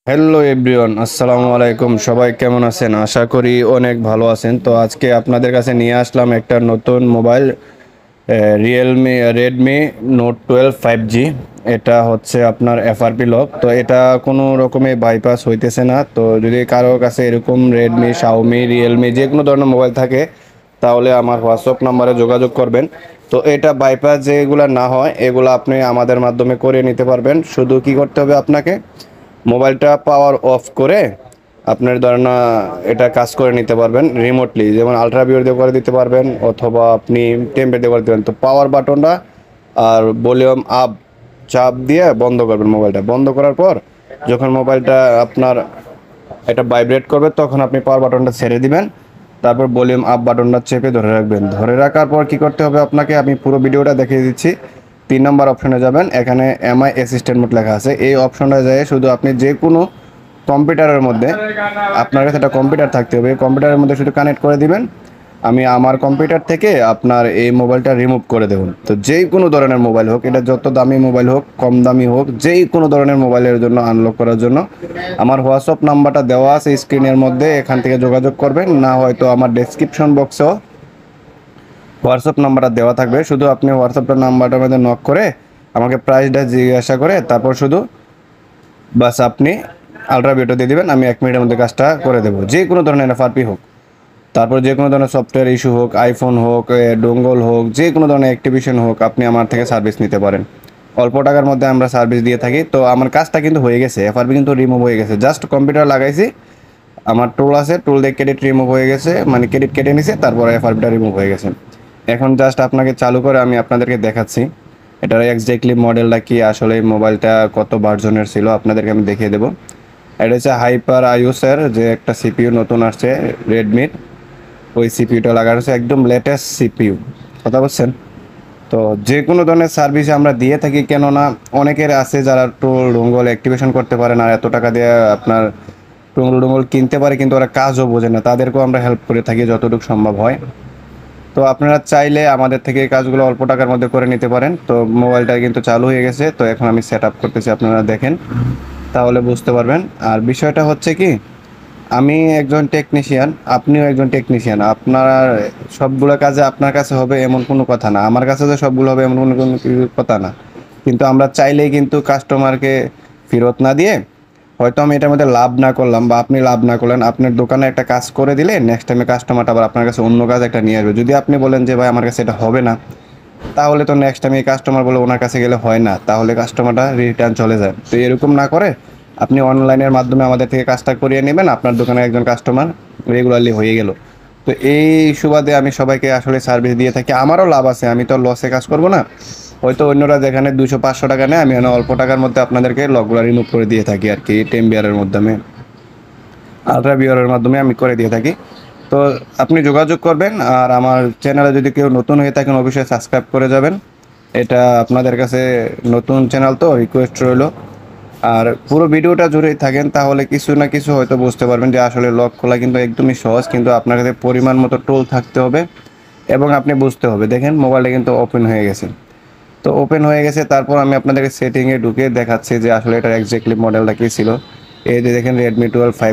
Hello everyone, আসসালামু আলাইকুম। সবাই কেমন আছেন? আশা করি অনেক ভালো আছেন। তো আজকে আপনাদের কাছে নিয়ে আসলাম একটা নতুন মোবাইল, রেডমি নোট 12 5G। এটা হচ্ছে আপনার এফআরপি লক। তো এটা কোনো রকমে বাইপাস হইতেছে না। তো যদি কারো কাছে এরকম রেডমি, শাওমি, রিয়েলমি যে কোনো ধরনের মোবাইল থাকে, তাহলে আমার হোয়াটসঅ্যাপ নাম্বারে যোগাযোগ করবেন। তো এটা বাইপাস যেগুলো না হয়, এগুলো আপনি আমাদের মাধ্যমে করে নিতে পারবেন। শুধু কি করতে হবে আপনাকে, মোবাইলটা পাওয়ার অফ করে আপনার ধরেন এটা কাজ করে নিতে পারবেন রিমোটলি, যেমন আলট্রা ভিউ দিয়ে করে দিতে পারবেন অথবা আপনি টেম্পার দিয়ে করে দিবেন। তো পাওয়ার বাটনটা আর ভলিউম আপ চাপ দিয়ে বন্ধ করবেন। মোবাইলটা বন্ধ করার পর যখন মোবাইলটা আপনার এটা ভাইব্রেট করবে, তখন আপনি পাওয়ার বাটনটা ছেড়ে দিবেন। তারপর ভলিউম আপ বাটনটা চেপে ধরে রাখবেন। ধরে রাখার পর কি করতে হবে আপনাকে, আমি পুরো ভিডিওটা দেখিয়ে দিচ্ছি। 3 নম্বর অপশনে যাবেন, এখানে এমআই অ্যাসিস্ট্যান্ট মোড লেখা আছে। এই অপশনটা যায় শুধু আপনি যে কোনো কম্পিউটারের মধ্যে, আপনার কাছে একটা কম্পিউটার থাকতে হবে, কম্পিউটারের মধ্যে শুধু কানেক্ট করে দিবেন। আমি আমার কম্পিউটার থেকে আপনার এই মোবাইলটা রিমুভ করে দেবো। তো যেই কোনো ধরনের মোবাইল হোক, এটা যত দামি মোবাইল হোক, কম দামি হোক, যেই কোনো ধরনের মোবাইলের জন্য আনলক করার জন্য আমার হোয়াটসঅ্যাপ নাম্বারটা দেওয়া আছে স্ক্রিনের মধ্যে, এখান থেকে যোগাযোগ করবেন। না হয়তো আমার ডেসক্রিপশন বক্সেও হোয়াটসঅ্যাপ নাম্বারটা দেওয়া থাকবে। শুধু আপনি হোয়াটসঅ্যাপটা নাম্বারটার মধ্যে নক করে আমাকে প্রাইসটা জিজ্ঞাসা করে তারপর শুধু বাস আপনি আলট্রা ভিডিও দিয়ে দিবেন। আমি 1 মিনিটের মধ্যে কাজটা করে দেবো, যে কোনো ধরনের এফআরপি হোক। তারপর যে কোনো ধরনের সফটওয়্যার ইস্যু হোক, আইফোন হোক, ডোঙ্গল হোক, যে কোনো ধরনের অ্যাক্টিভিশন হোক, আপনি আমার থেকে সার্ভিস নিতে পারেন। অল্প টাকার মধ্যে আমরা সার্ভিস দিয়ে থাকি। তো আমার কাজটা কিন্তু হয়ে গেছে, এফআরপি কিন্তু রিমুভ হয়ে গেছে। জাস্ট কম্পিউটার লাগাইছি, আমার টুল আছে, টুল দিয়ে ক্রেডিট রিমুভ হয়ে গেছে, মানে ক্রেডিট কেটে নিছে, তারপরে এফআরপিটা রিমুভ হয়ে গেছে। এখন জাস্ট আপনাকে চালু করে আমি আপনাদেরকে দেখাচ্ছি এটার এক্স্যাক্টলি মডেলটা কি, আসলে এই মোবাইলটা কত ভার্জনের ছিল আপনাদেরকে আমি দেখিয়ে দেবো। এটা হচ্ছে হাইপার আইওসের যে একটা সিপিইউ নতুন আসছে রেডমির, ওই সিপিইউটা লাগানো হচ্ছে, একদম লেটেস্ট সিপিইউ। কথা বলছেন? তো যে কোনো ধরনের সার্ভিস আমরা দিয়ে থাকি, কেননা অনেকের আছে যারা টোল ডোঙ্গল অ্যাক্টিভেশন করতে পারে না, এত টাকা দিয়ে আপনার টোঙ্গল ডোঙ্গল কিনতে পারে কিন্তু ওরা কাজও বোঝে না, তাদেরকেও আমরা হেল্প করে থাকি যতটুকু সম্ভব হয়। তো আপনারা চাইলে আমাদের থেকে এই কাজগুলো অল্প টাকার মধ্যে করে নিতে পারেন। তো মোবাইলটা কিন্তু চালু হয়ে গেছে, তো এখন আমি সেট আপ করতেছি, আপনারা দেখেন তাহলে বুঝতে পারবেন। আর বিষয়টা হচ্ছে কি, আমি একজন টেকনিশিয়ান, আপনিও একজন টেকনিশিয়ান। আপনার সবগুলো কাজে আপনার কাছে হবে এমন কোনো কথা না, আমার কাছে যে সবগুলো হবে এমন কোনো কোনো কিছু কথা না। কিন্তু আমরা চাইলেই কিন্তু কাস্টমারকে ফেরত না দিয়ে, হয়তো আমি এটার মধ্যে লাভ না করলাম বা আপনি লাভ না করলেন, আপনার দোকানে একটা কাজ করে দিলে নেক্সট টাইমে কাস্টমারটা আবার আপনার কাছে অন্য কাজ একটা নিয়ে আসবে। যদি আপনি বলেন যে ভাই আমার কাছে এটা হবে না, তাহলে তো নেক্সট টাইম এই কাস্টমার বলে ওনার কাছে গেলে হয় না, তাহলে কাস্টমারটা রিটার্ন চলে যায়। তো এরকম না করে আপনি অনলাইনের মাধ্যমে আমাদের থেকে কাজটা করিয়ে নেবেন, আপনার দোকানে একজন কাস্টমার রেগুলারলি হয়ে গেল। তো এই সুবাদে আমি সবাইকে আসলে সার্ভিস দিয়ে থাকি, আমারও লাভ আছে, আমি তো লসে কাজ করব না। হয়তো অন্যরা যেখানে 200-500 টাকা নেয়, আমি এখানে অল্প টাকার মধ্যে আপনাদেরকে লকগুলো রিমুভ করে দিয়ে থাকি আর কি, টেম্বিয়ারের মাধ্যমে, আলট্রা বিয়ারের মাধ্যমে আমি করে দিয়ে থাকি। তো আপনি যোগাযোগ করবেন। আর আমার চ্যানেলে যদি কেউ নতুন হয়ে থাকেন, অবশ্যই সাবস্ক্রাইব করে যাবেন। এটা আপনাদের কাছে নতুন চ্যানেল, তো রিকোয়েস্ট রইল। আর পুরো ভিডিওটা জুড়েই থাকেন, তাহলে কিছু না কিছু হয়তো বুঝতে পারবেন যে আসলে লক খোলা কিন্তু একদমই সহজ, কিন্তু আপনার কাছে পরিমাণ মতো টুল থাকতে হবে এবং আপনি বুঝতে হবে। দেখেন মোবাইলটা কিন্তু ওপেন হয়ে গেছে। তো ওপেন হয়ে গেছে, তারপর আমি আপনাদেরকে সেটিংয়ে ঢুকে দেখাচ্ছি যে আসলে এটার এক্স্যাক্টলি মডেলটা কী ছিল। এই যে দেখেন রেডমি 12 5।